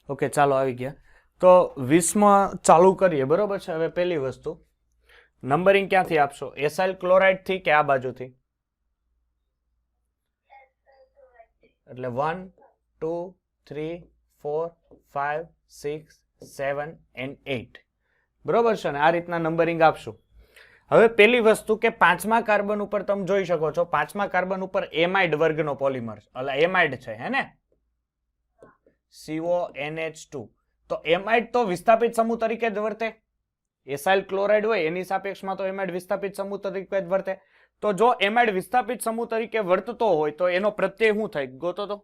Okay ચાલો આવી ગયા. તો 20માં ચાલુ કરીએ બરોબર છે. હવે પહેલી વસ્તુ નંબરિંગ ક્યાંથી આપશો? એસાઇલ ક્લોરાઇડ થી કે આ બાજુથી? એટલે 1 2 3 4 5 6 7 and 8 બરોબર છે ને? આ રીતના નંબરિંગ આપશું. હવે પહેલી વસ્તુ કે 5મા કાર્બન ઉપર તમે જોઈ શકો છો 5મા કાર્બન ઉપર એમાઇડ વર્ગનો પોલિમર એટલે એમાઇડ છે હે ને, CONH2. તો એમાઇડ તો વિસ્થાપિત સમૂહ તરીકે જ વર્તે. એસાઇલ ક્લોરાઇડ હોય એની સાપેક્ષમાં તો એમાઇડ વિસ્થાપિત સમૂહ તરીકે જ વર્તે. તો જો એમાઇડ વિસ્થાપિત સમૂહ તરીકે વર્તતો હોય તો એનો પ્રત્યય શું થાય? ગોતો તો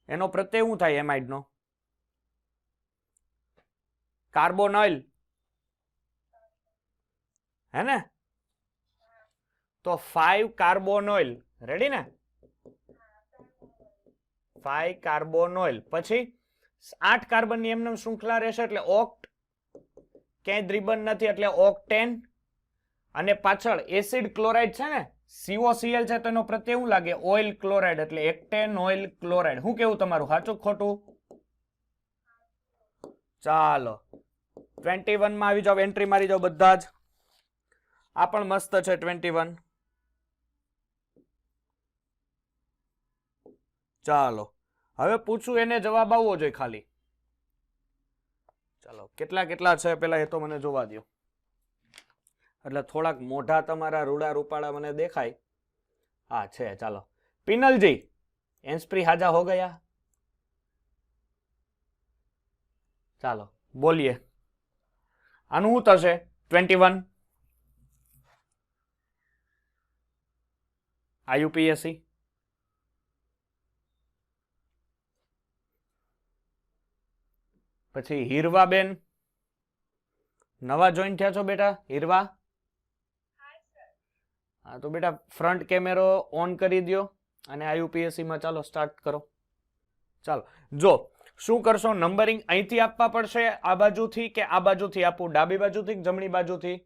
એનો પ્રત્યય શું થાય એમાઇડ નો? કાર્બોનોઇલ હે ને? તો 5 કાર્બોનોઇલ. રેડી ને? 5 કાર્બોનોઇલ. પછી 8 કાર્બનની એમને શૃંખલા રહેશે એટલે ઓક્ટ. ક્યાંય દ્વિબંધ નથી એટલે ઓક્ટેન. અને પાછળ એસિડ ક્લોરાઇડ છે ને, COCl છે તો એનો પ્રત્યય શું લાગે? ઓઇલ ક્લોરાઇડ એટલે એક્ટેન ઓઇલ ક્લોરાઇડ. શું કેવું તમારું? સાચું ખોટું? ચાલો 21 માં આવી જાવ, એન્ટ્રી મારી જાવ બધા જ. આ પણ મસ્ત છે 21. ચાલો હવે પૂછું એને જવાબ આવવો જોઈએ ખાલી. ચાલો કેટલા કેટલા છે પેલા એ તો મને જોવા દો. એટલે થોડાક મોઢા તમારા રૂડા રૂપાળા મને દેખાય. હા છે. ચાલો પિનલજી એન્સ્પ્રી હાજા હો ગયા. ચાલો બોલીએ આનું શું થશે? 21 IUPAC. પછી હીરવાબેન નવા જોઈન થયા છો બેટા? હીરવા હા તો બેટા ફ્રન્ટ કેમેરો ઓન કરી દો અને IUPAC માં ચાલો સ્ટાર્ટ કરો. ચાલો જો શું કરશો? નંબરિંગ અહીંથી આપવા પડશે આ બાજુથી કે આ બાજુથી આપવું? ડાબી બાજુથી કે જમણી બાજુથી?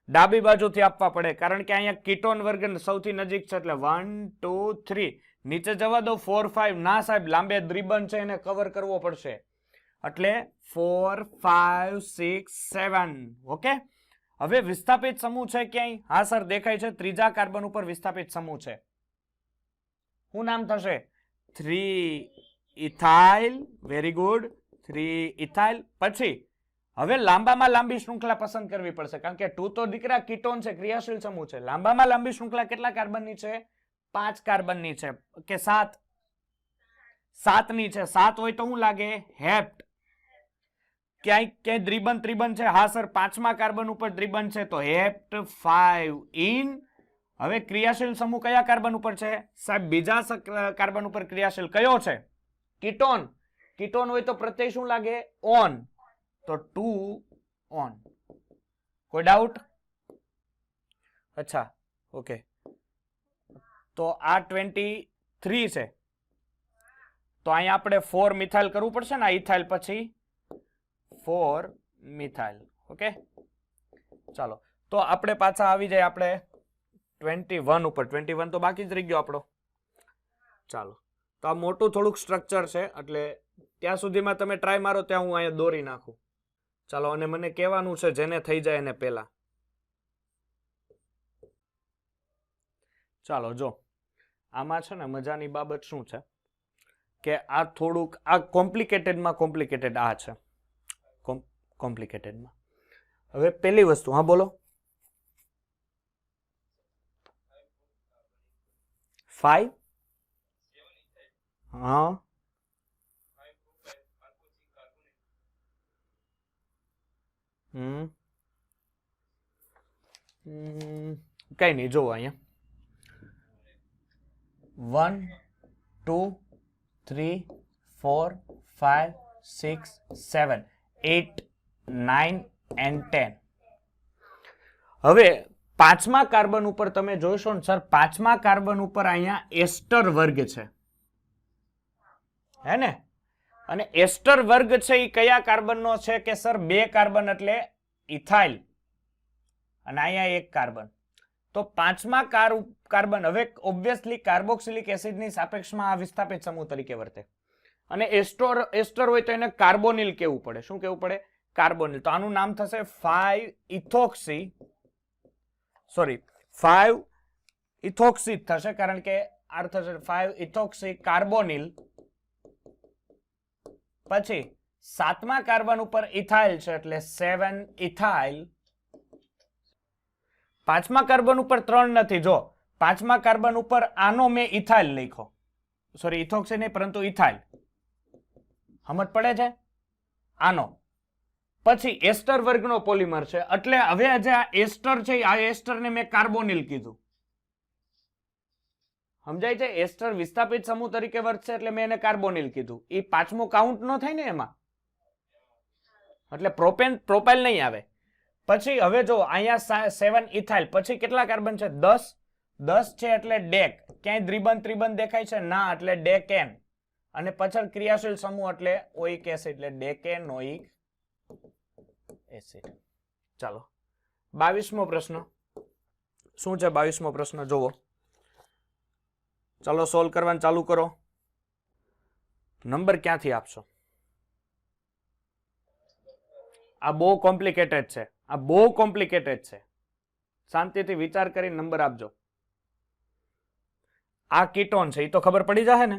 ડાબી બાજુથી આપવા પડે કારણ કે અહીંયા કીટોન વર્ગ સૌથી નજીક છે એટલે 1 2 3. નીચે જવા દો 4 5. ના સાહેબ લાંબે દ્વિબંધ છે એને કવર કરવો પડશે એટલે 4 5 6 7. ઓકે. હવે વિસ્થાપિત સમૂહ છે ક્યાંય? હા સર દેખાય છે. ત્રીજા કાર્બન ઉપર વિસ્થાપિત સમૂહ છે. શું નામ થશે? 3 ઇથાઇલ. Very good. 3 ઇથાઇલ. પછી હવે લાંબામાં લાંબી શૃંખલા પસંદ કરવી પડશે કારણ કે 2 તો દીકરા કીટોન છે, ક્રિયાશીલ સમૂહ છે. લાંબામાં લાંબી શૃંખલા કેટલા કાર્બનની છે? 5 કાર્બનની છે કે 7? 7 ની છે. 7 હોય તો શું લાગે? હેપ્ટ. ક્યાંય દ્વિબંધ ત્રિબંધ છે? હા સર 5મા કાર્બન ઉપર દ્વિબંધ છે તો હેપ્ટ 5 ઇન. હવે ક્રિયાશીલ સમૂહ કયા કાર્બન ઉપર છે? સાહેબ બીજા કાર્બન ઉપર ક્રિયાશીલ કયો છે? કીટોન. કીટોન હોય તો પ્રત્યય શું લાગે? ઓન. તો 2 ઓન. કોઈ ડાઉટ? અચ્છા ઓકે. તો આ 23 છે તો અહીંયા આપણે 4 મિથાઇલ કરવું પડશે ને. ઇથાઇલ પછી 4 મિથાઇલ. ઓકે ચાલો તો આપણે પાછા આવી જાય આપણે 21 ઉપર. 21 તો બાકી જ રહી ગયો આપણો. ચાલો તો આ મોટું થોડુંક સ્ટ્રક્ચર છે એટલે ત્યાં સુધીમાં તમે ટ્રાય મારો ત્યાં હું અહીંયા દોરી નાખું. ચાલો અને મને કહેવાનું છે જેને થઈ જાય એને પહેલા. ચાલો જો આમાં છે ને મજાની બાબત શું છે કે આ થોડુંક આ કોમ્પ્લિકેટેડમાં કોમ્પ્લિકેટેડ આ છે. કોમ્પ્લિકેટેડમાં હવે પહેલી વસ્તુ હા બોલો. 5 હા કઈ નહીં જોવો અહીંયા 1 2 3 4 5 6 7 8 9 and 10. હવે 5મા કાર્બન ઉપર તમે જોશો ને સર 5મા કાર્બન ઉપર અહીંયા એસ્ટર વર્ગ છે હે ને? અને એસ્ટર વર્ગ છે એ કયા કાર્બનનો છે કે સર 2 કાર્બન એટલે ઇથાઇલ અને અહીંયા 1 કાર્બન. તો પાંચમા કાર્બન હવે ઓબ્વિયસલી કાર્બોક્સિલિક એસિડની સાપેક્ષમાં આ વિસ્થાપિત સમૂહ તરીકે વર્તે અને એસ્ટર હોય તો એને કાર્બોનિલ કેવું પડે. શું કેવું પડે? કાર્બોનિલ. તો આનું નામ થશે 5-ઇથોક્સી થશે, કારણ કે આર થશે 5-ઇથોક્સી કાર્બોનિલ. પછી સાતમા કાર્બન ઉપર ઇથાઇલ છે એટલે 7-ઇથાઇલ. પાંચમા કાર્બન ઉપર 3 નથી. જો પાંચમા કાર્બન ઉપર આનો મેં ઇથાઇલ લખ્યો, સોરી ઇથોક્સી નહીં પરંતુ ઇથાઇલ. સમજ પડે છે? આનો પછી એસ્ટર વર્ગનો પોલિમર છે એટલે હવે જે આ એસ્ટર છે આ એસ્ટરને મેં કાર્બોનિલ કીધું. સમજાય છે? એસ્ટર વિસ્થાપિત સમૂહ તરીકે વર્તશે એટલે મેં એને કાર્બોનિલ કીધું. એ પાંચમો કાઉન્ટ ન થાય ને એમાં, એટલે પ્રોપાઇલ નહીં આવે. પછી હવે જો અહીંયા 7-ઇથાઇલ પછી કેટલા કાર્બન છે? 10 છે એટલે ડેક. ક્યાંય ત્રિબંધ દેખાય છે? ના, એટલે ડેકેન. અને પાછળ ક્રિયાશીલ સમૂહ એટલે ઓઇક એસિડ એટલે ડેકેનોઇક એસિડ. ચાલો 22મો પ્રશ્ન શું છે? 22મો પ્રશ્ન જોવો. ચાલો સોલ્વ કરવાનું ચાલુ કરો. નંબર ક્યાંથી આપશો? આ બહુ કોમ્પ્લિકેટેડ છે, આ બહુ કોમ્પ્લિકેટેડ છે. શાંતિથી વિચાર કરીને નંબર આપજો. આ કીટોન છે, એ તો ખબર પડી જશે ને.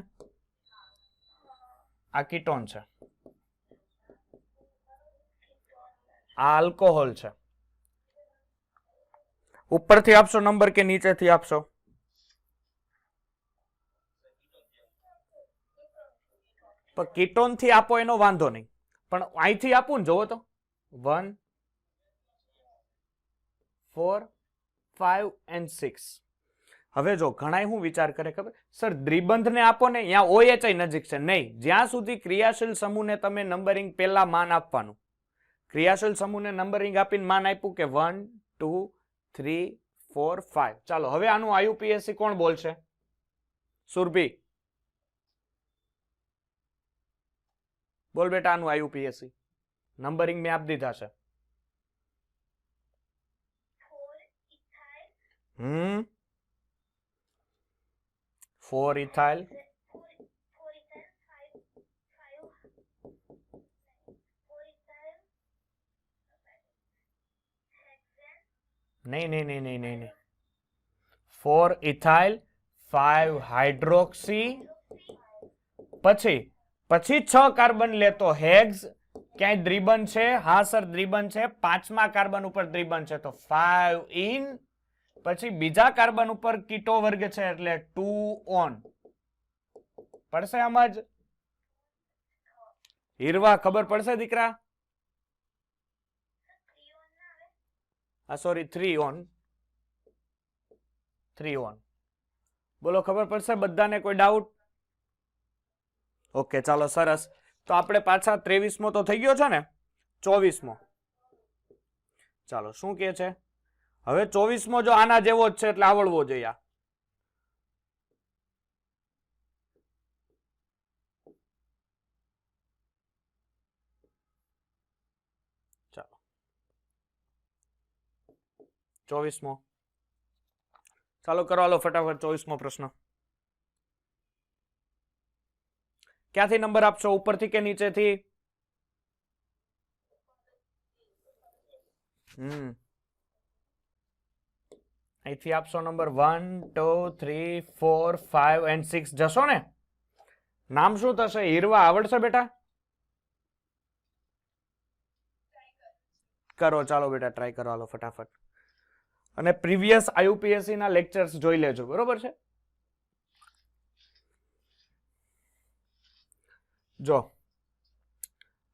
આ કીટોન છે, આ આલ્કોહોલ છે. ઉપરથી આપશો નંબર કે નીચેથી આપશો? પણ કીટોન થી આપો એનો વાંધો નહીં, પણ અહીંથી આપું ને. જોવો તો 1, 4, 5 and 6. હવે જો ઘણા શું વિચાર કરે ખબર? સર દ્વિબંધને આપો ને, ત્યાં OH નજીક છે. નહીં, જ્યાં સુધી ક્રિયાશીલ સમૂહને તમે નંબરિંગ પહેલા માન આપવાનું. ક્રિયાશીલ સમૂહને નંબરિંગ આપીને માન આપ્યું કે 1, 2, 3, 4, 5. ચાલો હવે આનું IUPAC કોણ બોલશે? સુરભી બોલ બેટા, આનું IUPAC નંબરિંગ મેં આપી દીધા છે. 4-ઇથાઇલ, નહીં 4-ઇથાઇલ, 5-હાઇડ્રોક્સી, પછી 6 કાર્બન લેતો હેક્સ. ક્યાંય દ્વિબંધ છે? હા સર દ્વિબંધ છે. પાંચમા કાર્બન ઉપર દ્વિબંધ છે તો 5-ઇન. પછી બીજા કાર્બન ઉપર કીટો વર્ગ છે એટલે 2-ઓન. પડશે આમાં જ? હીરવા ખબર પડશે દીકરા? સોરી 3-ઓન. બોલો ખબર પડશે બધાને? કોઈ ડાઉટ? ઓકે ચાલો સરસ. તો આપણે પાછા 23મો તો થઈ ગયો છે ને, 24મો. ચાલો શું કે છે હવે? 24મો જો આના જેવો જ છે એટલે આવડવો જોઈએ. ચાલો 24મો ચાલો કરો. હાલો ફટાફટ 24મો પ્રશ્ન. ક્યાંથી નંબર આપશો? ઉપરથી કે નીચેથી? અહીંથી આપશો નંબર 1, 2, 3, 4, 5 and 6 જશો ને. નામ શું થશે? હીરવા આવડશે બેટા? કરો ચાલો બેટા, ટ્રાય કરો. હાલો ફટાફટ. અને પ્રીવિયસ IUPAC ના લેક્ચર્સ જોઈ લેજો, બરોબર છે? જો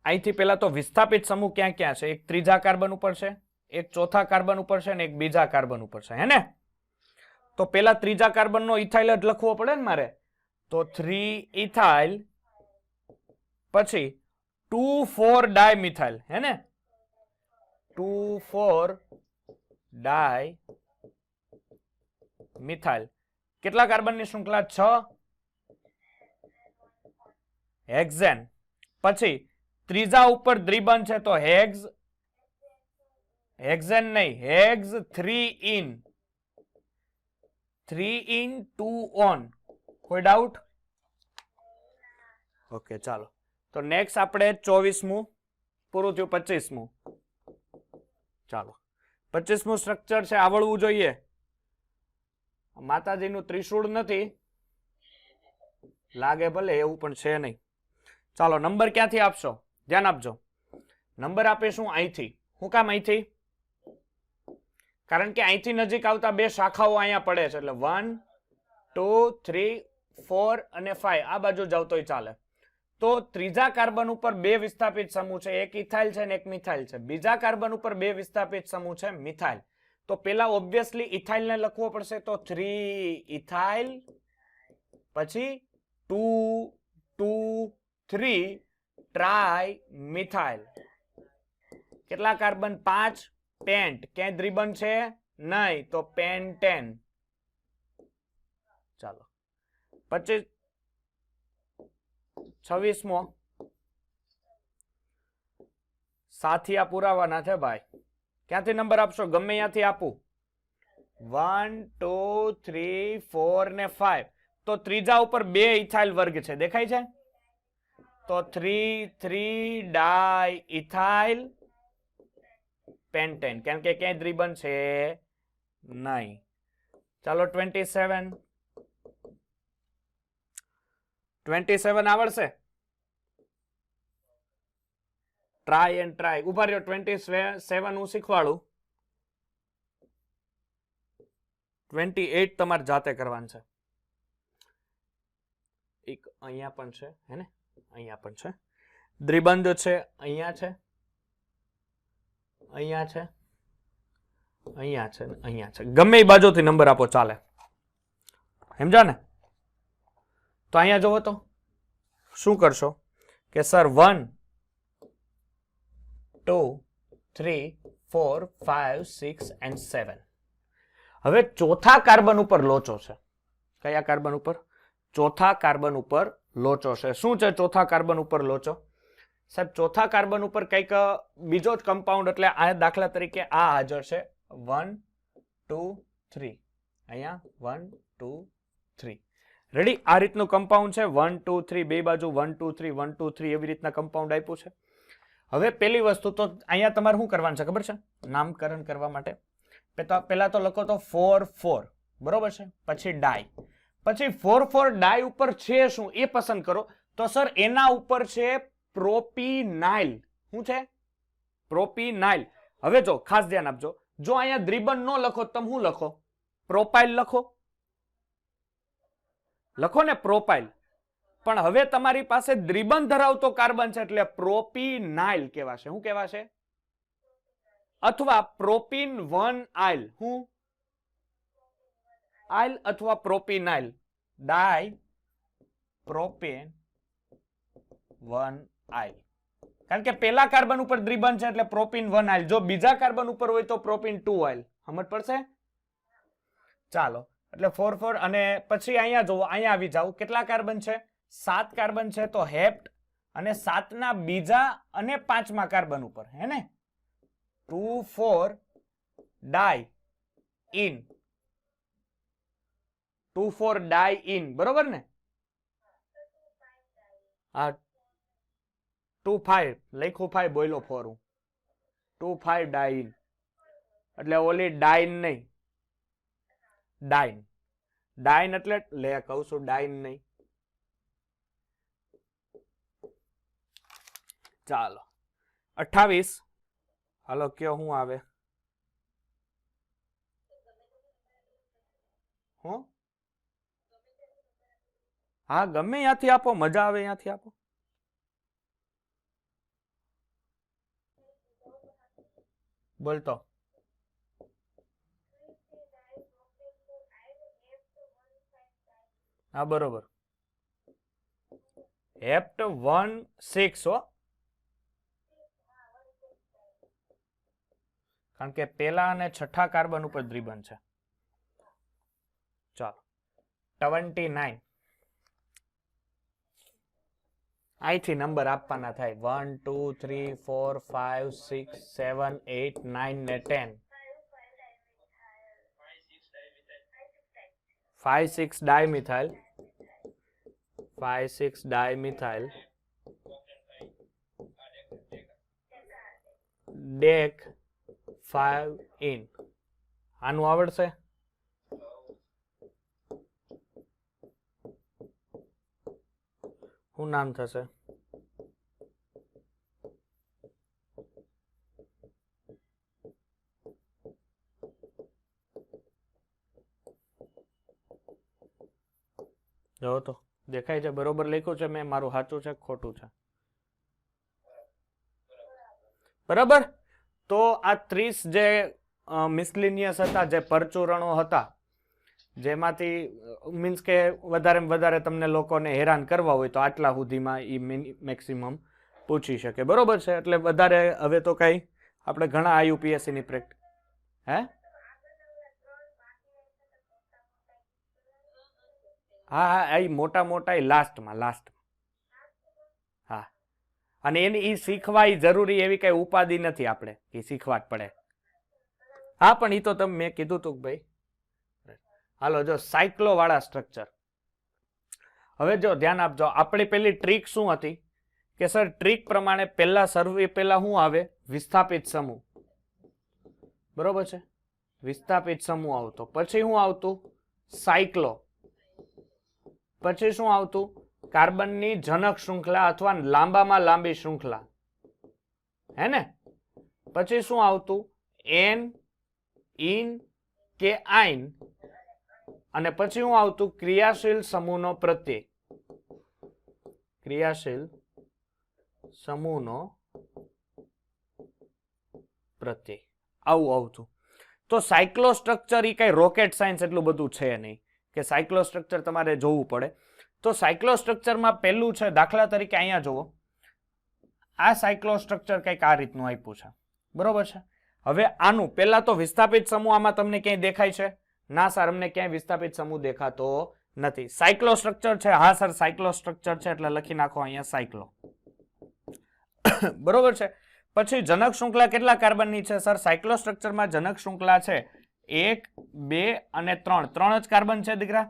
અહીંથી પેલા તો વિસ્થાપિત સમૂહ ક્યાં ક્યાં છે? એક ત્રીજા કાર્બન ઉપર છે, એક ચોથા કાર્બન ઉપર છે અને એક બીજા કાર્બન ઉપર છે, હે ને? તો પેલા ત્રીજા કાર્બન નો ઇથાઇલ જ લખવો પડે ને મારે. તો 3-ઇથાઇલ, પછી 2,4-ડાયમિથાઇલ, હે ને? 2,4-ડાયમિથાઇલ. કેટલા કાર્બનની શૃંખલા? 6. હેક્ઝેન. પછી ત્રીજા ઉપર દ્વિબંધ છે તો હેક્ઝ, હેક્ઝેન નહીં, હેક્ઝ 3-ઇન. 3 in 2 on. કોઈ ડાઉટ? ઓકે ચાલો, તો નેક્સ્ટ આપણે 24મું પૂરું થયું. 25મું ચાલો, 25મું સ્ટ્રક્ચર છે, આવડવું જોઈએ. માતાજીનું ત્રિશૂળ નથી લાગે ભલે, એવું પણ છે નહીં. ચાલો, નંબર ક્યાંથી આપશો? ધ્યાન આપજો. નંબર આપીશું અહીંથી. શું કામ અહીંથી? કારણ કે અહીંથી નજીક આવતા બે શાખાઓ અહીંયા પડે છે, એટલે 1 2 3 4 અને 5 આ બાજુ જાવ તોય ચાલે. તો ત્રીજા કાર્બન ઉપર બે વિસ્થાપિત સમૂહ છે, એક ઇથાઇલ છે અને એક મિથાઇલ છે. બીજા કાર્બન ઉપર બે વિસ્થાપિત સમૂહ છે, મિથાઇલ. તો પેલા ઓબ્વિયસલી ઇથાઇલ ને લખવો પડશે, તો 3 ઇથાઇલ, પછી 2 2 3 ટ્રાય મિથાઇલ. કેટલા કાર્બન? 5 પેન્ટ. ક્યાંય દ્વિબંધ છે નહીં, તો પેન્ટેન. ચાલો, 25 26મો સાથિયા પુરાવાના છે ભાઈ. ક્યાંથી નંબર આપશો? ગમે ત્યાંથી આપું. 1 2 3 4 ને 5. તો ત્રીજા ઉપર બે ઇથાઇલ વર્ગ છે, દેખાય છે? તો 3 3 ડાય ઇથાઇલ પેન્ટેન, કેમ કે ક્યાંય દ્વિબંધ છે નહીં. ચાલો, 27 આવડશે? Try and try. ઉભા રહ્યો, 27 હું શીખવાડું. 28 તમારે જાતે કરવાનું છે. એક અહીંયા પણ છે, હે ને? અહીંયા પણ છે. દ્વિબંધ છે, અહીંયા છે, અહીંયા છે, અહીંયા છે, અહીંયા છે. ગમે એ બાજુથી નંબર આપો ચાલે. સમજા ને? તો અહીંયા જોવો તો શું કરશો કે સર 1 2 3 4 5 6 and 7. હવે ચોથા કાર્બન ઉપર લોચો છે. કયા કાર્બન ઉપર? ચોથા કાર્બન ઉપર લોચો છે. શું છે ચોથા કાર્બન ઉપર લોચો? સાહેબ, ચોથા કાર્બન ઉપર કંઈક બીજો જ કમ્પાઉન્ડ, એટલે આ દાખલા તરીકે આ હાજર છે. 1 2 3 અહીંયા 1 2 3. રેડી? આ રીતનું કમ્પાઉન્ડ છે. 1 2 3 બે બાજુ 1 2 3 1 2 3 એવી રીતના કમ્પાઉન્ડ આપ્યું છે. હવે પેલી વસ્તુ તો અહીંયા તમારે શું કરવાનું છે ખબર છે? નામકરણ કરવા માટે પેલા તો લખો તો 4 4, બરોબર છે? પછી ડાય, પછી 4 4 ડાય ઉપર છે શું એ પસંદ કરો. તો સર એના ઉપર છે પ્રોપીનાઇલ. શું છે? પ્રોપીનાઇલ. હવે જો ખાસ ધ્યાન આપજો, જો અહીંયા દ્વિબંધ નો લખો, તમે શું લખો? પ્રોપાઇલ લખો ને, પ્રોપાઇલ. પણ હવે તમારી પાસે દ્વિબંધ ધરાવતો કાર્બન છે, એટલે પ્રોપીનાઇલ કહેવાશે. શું કહેવાશે? અથવા પ્રોપીન 1 આઇલ. શું? આઇલ અથવા પ્રોપીનાઇલ. ડાય પ્રોપેન 1 આઇલ. કારણ કે પેલા કાર્બન ઉપર દ્વિબંધ છે, એટલે પ્રોપીન 1 આઇલ. જો બીજા કાર્બન ઉપર હોય તો પ્રોપીન 2 આઇલ. સમજ પડશે? ચાલો, એટલે 4 4 અને પછી અહીંયા જોવો, અહીંયા આવી જાવ. કેટલા કાર્બન છે? 7 કાર્બન છે. તો હેપ્ટ અને 7 ના બીજા અને 5મા કાર્બન ઉપર, હે ને? 2 4 ડાય ઇન. 2 4 ડાય ઇન, બરોબર ને? હા, 2 5 લખ્યું, 5 બોલ્યો 4 હું. 2 5 ડાય ઇન, એટલે ઓલી ડાઇન નહીં, ડાઇન. ડાઇન એટલે લે કહું છું, ડાઇન નહીં. ચાલો, 28. હાલો, કયો શું આવે? હું? હા, ગમે ત્યાંથી આપો, મજા આવે ત્યાંથી આપો. બોલતો. હા, બરોબર. હેપ્ટ 1 6 હો, કારણ કે પેલા અને છઠ્ઠા કાર્બન ઉપર દ્વિબંધ છે. ચાલો, 29. અહીંથી નંબર આપવાના થાય 1 2 3 4 5 6 7 8 9 ને 10. 5,6 ડાયમિથાઇલ 5,6 ડાયમિથાઇલ ડેક 5 ઇન. આનું આવડશે? શું નામ થશે? જો તો દેખાય છે? બરોબર લખ્યું છે મેં? મારું સાચું છે ખોટું છે? બરાબર. તો આ 30 જે મિસલિનિયસ હતા, જે પરચુરણો હતા, જેમાંથી મીન્સ કે વધારે તમને લોકોને હેરાન કરવા હોય તો આટલા સુધીમાં એ મેક્સિમમ પૂછી શકે. બરોબર છે? એટલે વધારે હવે તો કઈ આપણે ઘણા આઈયુપીએસસી ની પ્રેક્ટિસ હે હા એ મોટા લાસ્ટમાં. હા, અને એને એ શીખવા જરૂરી એવી કઈ ઉપાધિ નથી, આપણે એ શીખવા જ પડે. હા, પણ એ તો તમે મેં કીધું તું ભાઈ. હાલો, જો સાયક્લો વાળા સ્ટ્રક્ચર. હવે જો ધ્યાન આપજો, આપણી પેલી ટ્રીક શું હતી કે સર ટ્રીક પ્રમાણે પહેલા સર્વે પહેલા શું આવે? વિસ્થાપિત સમૂહ. બરોબર છે? વિસ્થાપિત સમૂહ આવતો, પછી શું આવતું? સાયક્લો. પછી શું આવતું? કાર્બનની જનક શૃંખલા અથવા લાંબામાં લાંબી શૃંખલા. હે ને? પછી શું આવતું? એન, ઇન કે આઇન. અને પછી શું આવતું? ક્રિયાશીલ સમૂહનો પ્રત્યય. ક્રિયાશીલ સમૂહનો પ્રત્યય આવું આવતું. તો સાયક્લો સ્ટ્રક્ચર એ કઈ રોકેટ સાયન્સ એટલું બધું છે નહીં કે સાયક્લો સ્ટ્રક્ચર તમારે જોવું પડે. તો સાયક્લો સ્ટ્રક્ચરમાં પહેલું છે, દાખલા તરીકે અહીંયા જુઓ, આ સાયક્લો સ્ટ્રક્ચર કંઈક આ રીતનું આપ્યું છે. બરોબર છે? હવે આનું પહેલા તો વિસ્થાપિત સમૂહ આમાં તમને ક્યાંય દેખાય છે? ના સર, અમને ક્યાંય વિસ્થાપિત સમૂહ દેખાતો નથી. સાયક્લો સ્ટ્રક્ચર છે? હા સર, સાયક્લો સ્ટ્રક્ચર છે, એટલે લખી નાખો અહીંયા સાયક્લો. બરોબર છે? પછી જનક શૃંખલા કેટલા કાર્બનની છે? સર, સાયક્લો સ્ટ્રક્ચરમાં જનક શૃંખલા છે 1, 2 અને 3. 3 જ કાર્બન છે દીકરા.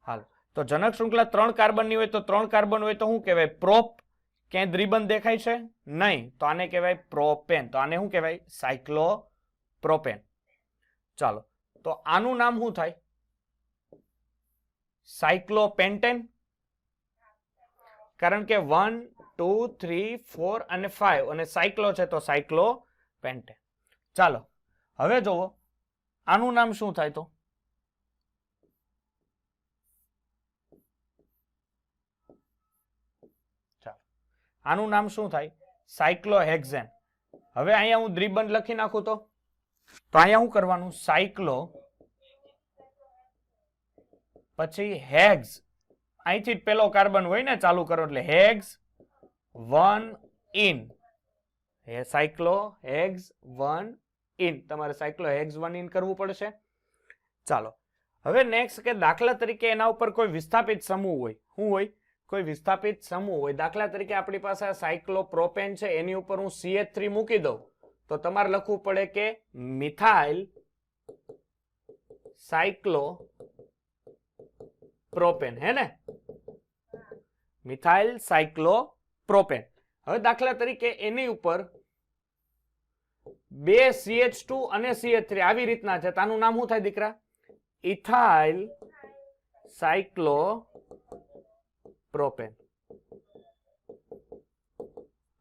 હાલ, તો જનક શૃંખલા 3 કાર્બનની હોય તો 3 કાર્બન હોય તો શું કહેવાય? પ્રોપ. ક્યાંય દ્વિબંધ દેખાય છે? નહીં, તો આને કહેવાય પ્રોપેન. તો આને શું કહેવાય? સાયક્લો પ્રોપેન. ચાલો, તો આનું નામ શું થાય? સાયક્લોપેન્ટેન. કારણ કે 1, 2, 3, 4 અને 5 અને સાયક્લો છે તો સાયક્લોપેન્ટેન. ચાલો, હવે જુઓ આનું નામ શું થાય? તો ચાલો, આનું નામ શું થાય? સાયક્લોહેક્ઝેન. હવે અહીંયા હું દ્વિબંધ લખી નાખું તો અહીંયા શું કરવાનું? સાયક્લો પછી હેક્સ. અહીંથી જ પેલો કાર્બન હોય ને, ચાલુ કરો એટલે હેક્સ 1 ઇન. સાયક્લો hex 1 in. તમારે સાયક્લો હેક્સ 1 ઇન કરવું પડશે. ચાલો, હવે નેક્સ્ટ કે દાખલા તરીકે એના ઉપર કોઈ વિસ્થાપિત સમૂહ હોય. શું હોય? કોઈ વિસ્થાપિત સમૂહ હોય. દાખલા તરીકે આપણી પાસે આ સાયક્લોપ્રોપેન છે, એની ઉપર હું CH3 મૂકી દઉં તો તમારે લખવું પડે કે મિથાઇલ સાયક્લો પ્રોપેન. હે ને? Methyl સાયક્લો propane. હવે દાખલા તરીકે એની ઉપર 2 CH2 અને CH3 આવી રીતના છે, તો આનું નામ શું થાય દીકરા? Ethyl સાયક્લો propane.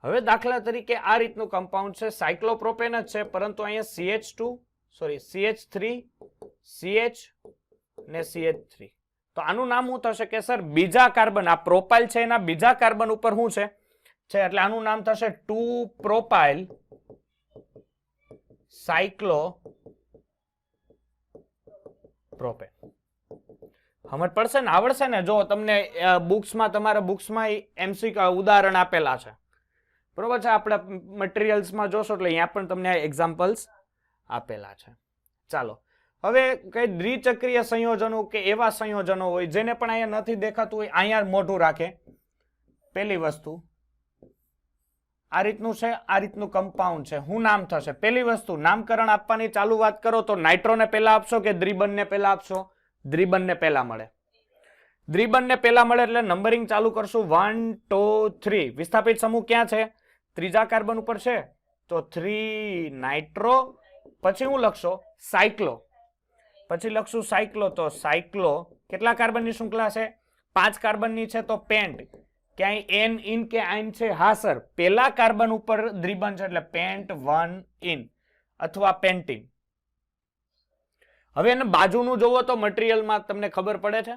હવે દાખલા તરીકે આ રીતનું કમ્પાઉન્ડ છે, સાયક્લોપ્રોપેન જ છે, પરંતુ અહીંયા CH3 CH ને CH3. તો આનું નામ શું થશે કે સર બીજા કાર્બન, આ પ્રોપાઇલ છે એના બીજા કાર્બન ઉપર શું છે? એટલે આનું નામ થશે 2 પ્રોપાઇલ સાયક્લો પ્રોપેન. સમજ પડશે ને? આવડશે ને? જો તમને બુક્સમાં, તમારા બુક્સમાં એમસીક્યુ ઉદાહરણ આપેલા છે. બરોબર છે? આપણે મટીરિયલ્સમાં જોશો એટલે અહીંયા પણ તમને એક્ઝામ્પલ્સ આપેલા છે. ચાલો, હવે કઈ દ્વિચક્રીય સંયોજનો કે એવા સંયોજનો હોય જેને પણ અહીંયા નથી દેખાતું હોય, અહીંયા મોઢું રાખે. પહેલી વસ્તુ આ રીતનું છે, આ રીતનું કમ્પાઉન્ડ છે. શું નામ થશે? પહેલી વસ્તુ નામકરણ આપવાની ચાલુ વાત કરો તો નાઇટ્રોને પહેલા આપશો કે દ્વિબંધને પહેલા આપશો? દ્વિબંધ ને પહેલા મળે. દ્વિબંધ ને પહેલા મળે એટલે નંબરિંગ ચાલુ કરશું 1 2 3. વિસ્થાપિત સમૂહ ક્યાં છે? ત્રીજા કાર્બન ઉપર છે, તો 3 નાઇટ્રો. પછી હું લખશો સાયક્લો, પછી લખશું સાયક્લો, તો સાયક્લો કેટલા કાર્બનની શૃંખલા છે? 5 કાર્બનની છે, તો પેન્ટ. ક્યાંય એન ઇન કે આઇન છે? હા સર, પહેલા કાર્બન ઉપર દ્વિબંધ છે એટલે પેન્ટ 1 ઇન અથવા પેન્ટીન. હવે એને બાજુનું જોવો તો મટીરિયલમાં તમને ખબર પડે છે?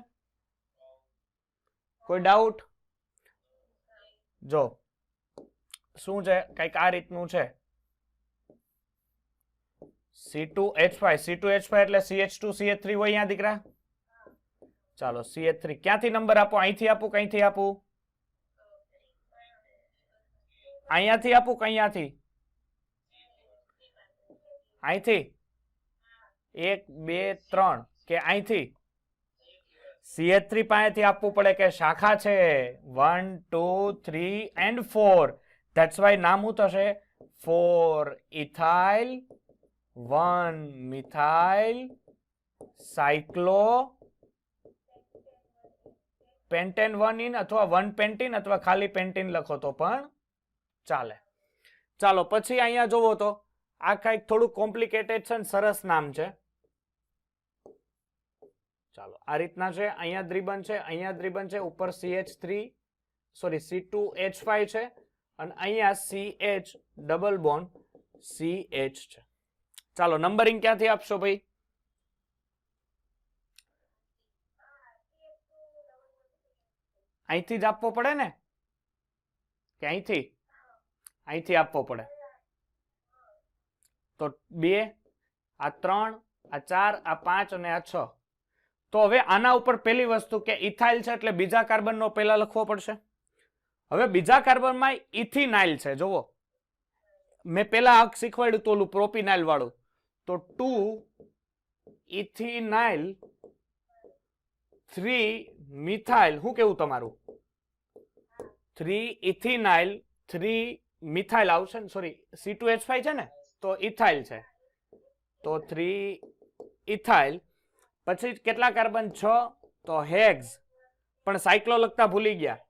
કોઈ ડાઉટ? જો શું છે, કઈક આ રીતનું છે. C2H5 C2H5 એટલે CH2CH3 હોય અહીંયા દીકરા. ચાલો CH3 ક્યાંથી નંબર આપો? અહીંથી આપું કે અહીંથી આપું? અહીંયાથી આપું કે અહીંયાથી? અહીંથી 1 2 3 કે અહીંથી? CH3 પાસેથી આપવું પડે કે શાખા છે 1 2 3 and 4. That's why નામ શું થશે? 4 ethyl 1 methyl cyclo pentane 1 in અથવા 1 pentene અથવા ખાલી pentene લખો તો પણ ચાલે. ચાલો પછી અહીંયા જોવો તો આ કંઈક થોડું કોમ્પ્લિકેટેડ છે ને સરસ નામ છે. ચાલો આ રીતના છે, અહીંયા દ્વિબંધ છે, અહીંયા દ્વિબંધ છે, ઉપર CH3 સોરી C2H5 છે અને અહીંયા CH ડબલ બોન્ડ CH છે. ચાલો નંબરિંગ ક્યાંથી આપશો ભાઈ? અહીંથી જ આપવો પડે ને કે અહીંથી? અહીંથી આપવો પડે. તો 2 આ 3 આ 4 આ 5 અને આ 6. તો હવે આના ઉપર પહેલી વસ્તુ કે ઇથાઇલ છે એટલે બીજા કાર્બનનો પહેલા લખવો પડશે. હવે બીજા કાર્બનમાં ઇથિનાઇલ છે. જોવો મેં પહેલા શીખવાડ્યું તો ઓલું પ્રોપિનાઇલ વાળું, તો 2 ઇથિનાઇલ 3 મિથાઇલ. શું કેવું તમારું? 3 ઇથિનાઇલ 3 મિથાઇલ આવશે ને, સોરી C2H5 છે ને તો ઇથાઇલ છે, તો 3 ઇથાઇલ. પછી કેટલા કાર્બન? 6, તો હેક્સ. પણ સાયક્લો લખતા ભૂલી ગયા,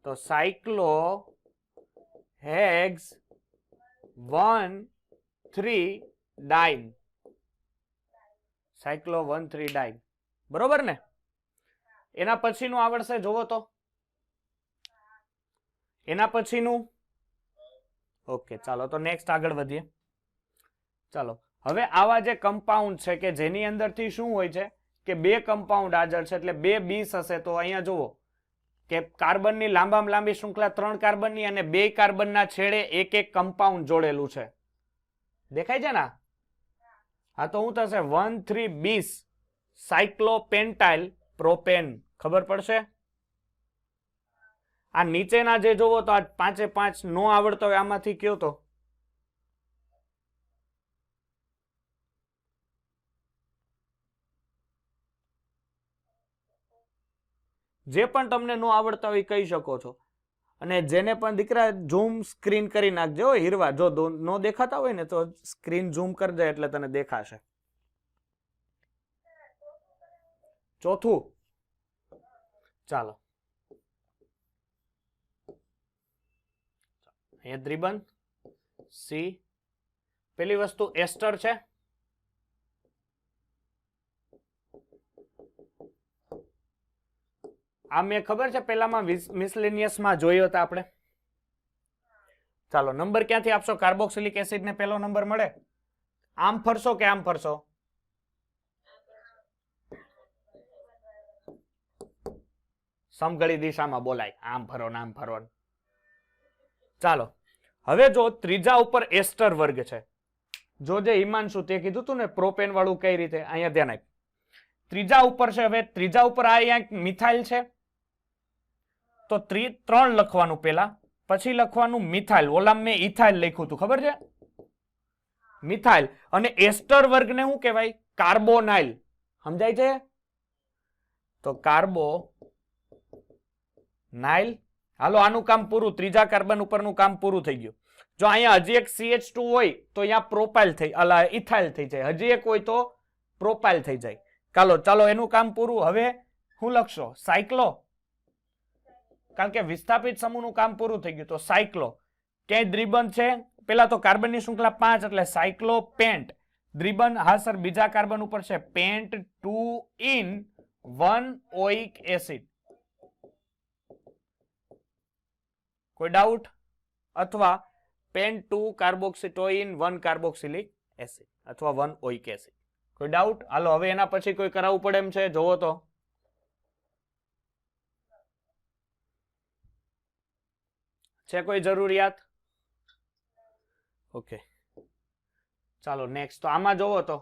તો સાયક્લો હેક્સ 1 3 ડાઇન. સાયક્લો 1 3 ડાઇન, બરોબર ને? એના પછીનું આવડશે, જોવો તો એના પછીનું. ઓકે ચાલો તો નેક્સ્ટ આગળ વધીએ. ચાલો હવે આવા જે કમ્પાઉન્ડ છે કે જેની અંદરથી શું હોય છે કે બે કમ્પાઉન્ડ હાજર છે એટલે બે બીસ હશે. તો અહીંયા જુઓ કે કાર્બનની લાંબામાં લાંબી શૃંખલા 3 કાર્બનની અને 2 કાર્બનના છેડે એક એક કમ્પાઉન્ડ જોડેલું છે. દેખાય છે ને? હા તો શું થશે? 1 3 બીસ સાયક્લોપેન્ટાઇલ પ્રોપેન. ખબર પડશે? આ નીચેના જે જોવો તો આ 5 નો આવડતો હોય આમાંથી કયો તો? જે પણ તમને નો આવડતા હોય કહી શકો છો. અને જેને પણ દીકરા ઝૂમ સ્ક્રીન કરી નાખજો હીરવા. જો નો દેખાતા હોય ને તો સ્ક્રીન ઝૂમ કરી દે એટલે તને દેખાશે. ચોથું ચાલો અહીંયા દ્વિબંધ સી. પેલી વસ્તુ એસ્ટર છે. આ મેં ખબર છે પેલામાં મિસલેનિયસમાં જોયો હતા આપણે. ચાલો નંબર ક્યાંથી આપશો? કાર્બોક્સિલિક એસિડ ને પહેલો નંબર મળે. આમ ફરશો કે આમ ફરશો? સમઘડી દિશામાં બોલાય, આમ ફરો ને આમ ફરો. ચાલો હવે જો ત્રીજા ઉપર એસ્ટર વર્ગ છે. જો જે હિમાંશુ તે કીધું તું ને પ્રોપેન વાળું કઈ રીતે, અહીંયા ધ્યાન આપ. ત્રીજા ઉપર છે. હવે ત્રીજા ઉપર આ અહીંયા મિથાઇલ છે તો 3 લખવાનું પેલા, પછી લખવાનું મિથાઇલ. ઓલા મેં ઇથાઇલ લખ્યું હતું ખબર છે? મિથાઇલ. અને એસ્ટર વર્ગને શું કહેવાય? કાર્બોનાઇલ. સમજાય છે? તો કાર્બો નાઇલ. હાલો આનું કામ પૂરું. ત્રીજા કાર્બન ઉપરનું કામ પૂરું થઈ ગયું. જો અહીંયા હજી એક CH2 હોય તો અહીંયા પ્રોપાઇલ થઈ ઇથાઇલ થઈ જાય. હજી એક હોય તો પ્રોપાઇલ થઈ જાય. ચાલો એનું કામ પૂરું. હવે શું લખશો? સાયક્લો, કારણ કે વિસ્થાપિત સમૂહનું કામ પૂરું થઈ ગયું. તો સાયક્લો, ક્યાંય દ્વિબંધ છે? પેલા તો કાર્બનની શૃંખલા 5 એટલે સાયક્લો પેન્ટ. દ્વિબંધ, હા સર, બીજા કાર્બન ઉપર છે પેન્ટ 2 ઇન 1 ઓઇક એસિડ. કોઈ ડાઉટ? અથવા પેન્ટ 2 કાર્બોક્સિટોઇન 1 કાર્બોક્સિલિક એસિડ અથવા 1 ઓઇક એસિડ. કોઈ ડાઉટ? હાલો હવે એના પછી કોઈ કરાવવું પડે એમ છે? જોવો તો છે કોઈ જરૂરિયાત? ઓકે, ચાલો નેક્સ્ટ. તો આમાં જોવો તો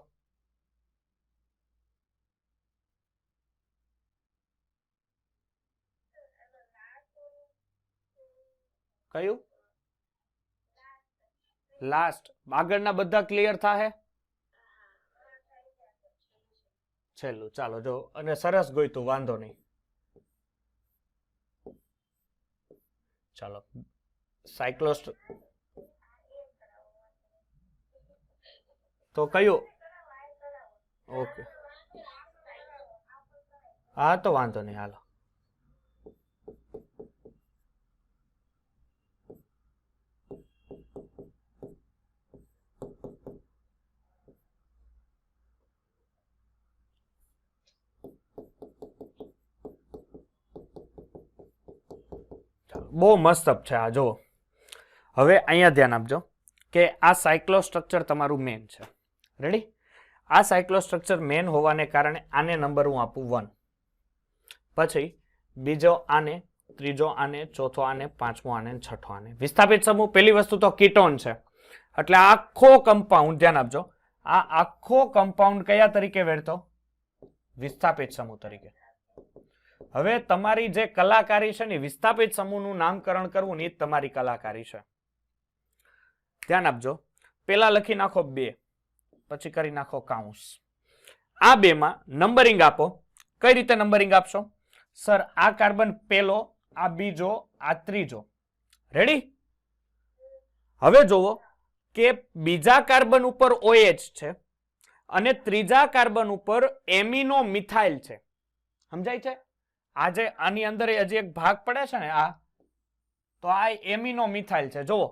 કયું લાસ્ટ? આગળના બધા ક્લિયર થાહે? છેલ્લું. ચાલો જો, અને સરસ ગોઈતું, વાંધો નહીં. ચાલો સાયક્લોસ્ટ તો કયું? ઓકે, હા તો વાંધો નહીં. હાલો બહુ મસ્ત છે આ. જો હવે અહીંયા ધ્યાન આપજો કે આ સાયક્લો સ્ટ્રક્ચર તમારું મેન છે. રેડી? આ સાયક્લો સ્ટ્રક્ચર મેન હોવાને કારણે આને નંબર હું આપું 1, પછી બીજો આને, ત્રીજો આને, ચોથો આને, પાંચમો આને, છઠ્ઠો આને. વિસ્થાપિત સમૂહ પેલી વસ્તુ તો કીટોન છે એટલે આખો કમ્પાઉન્ડ, ધ્યાન આપજો, આ આખો કમ્પાઉન્ડ કયા તરીકે વેરતો? વિસ્થાપિત સમૂહ તરીકે. હવે તમારી જે કલાકારી છે ને, વિસ્થાપિત સમૂહનું નામકરણ કરવું ને, તમારી કલાકારી છે. ધ્યાન આપજો, પેલા લખી નાખો 2, પછી કરી નાખો કાઉન્સ. આ બે માં નંબરિંગ આપો. કઈ રીતે નંબરિંગ આપશો? સર આ કાર્બન પેલો, આ બીજો, આ ત્રીજો. રેડી? હવે જોવો કે બીજા કાર્બન ઉપર OH છે અને ત્રીજા કાર્બન ઉપર એમિનો મિથાઇલ છે. સમજાય છે? આજે આની અંદર હજી એક ભાગ પડે છે ને, આ તો આ એમિનો મિથાઇલ છે. જોવો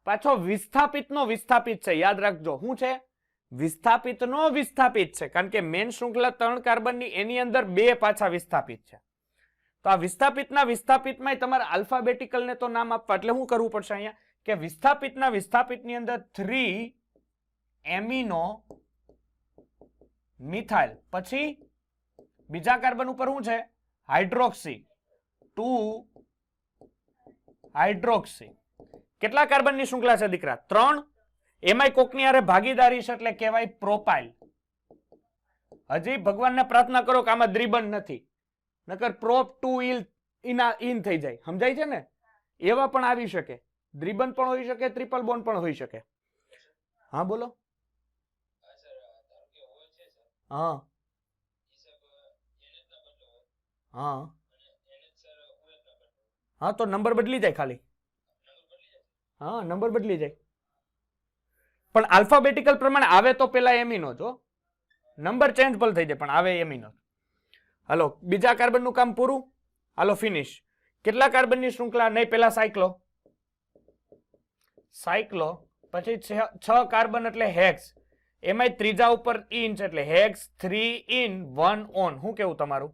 પાછો વિસ્થાપિતનો વિસ્થાપિત છે. યાદ રાખજો, શું છે? વિસ્થાપિતનો વિસ્થાપિત છે, કારણ કે મેન શૃંખલા 3 કાર્બનની, એની અંદર 2 પાછા વિસ્થાપિત છે. તો આ વિસ્થાપિતના વિસ્થાપિતમાં તમારે આલ્ફાબેટિકલ ને તો નામ આપવા. એટલે શું કરવું પડશે અહીંયા કે વિસ્થાપિતના વિસ્થાપિતની અંદર 3 એમિનો મિથાઇલ, પછી બીજા કાર્બન ઉપર શું છે? Hydroxy, 2 hydroxy. કેટલા કાર્બનની શૃંખલા છે દીકરા? 3. એમાંય કોકની હારે ભાગીદારી છે એટલે કહેવાય પ્રોપાઇલ. હજી ભગવાનને પ્રાર્થના કરો કે આમાં દ્વિબંધ નથી, નકર પ્રોપ 2 ઇન થઈ જાય. સમજાય છે ને? એવા પણ આવી શકે, દ્વિબંધ પણ હોઈ શકે, ટ્રિપલ બોન્ડ પણ હોઈ શકે. હા બોલો. હા હા હા, તો નંબર બદલી જાય ખાલી. હા, નંબર બદલી જાય, પણ આલ્ફાબેટિકલ પ્રમાણે આવે તો પેલા એમિનો જો, નંબર ચેન્જ ભલે થઈ જાય પણ આવે એમિનો. હાલો બીજા કાર્બન નું કામ પૂરું. હાલો ફિનિશ. કેટલા કાર્બનની શૃંખલા? નહીં, પેલા સાયક્લો, સાયક્લો, પછી 6 કાર્બન એટલે હેક્સ, એમાંય ત્રીજા ઉપર ઇન છે એટલે હેક્સ 3 ઇન 1 ઓન. શું કેવું તમારું?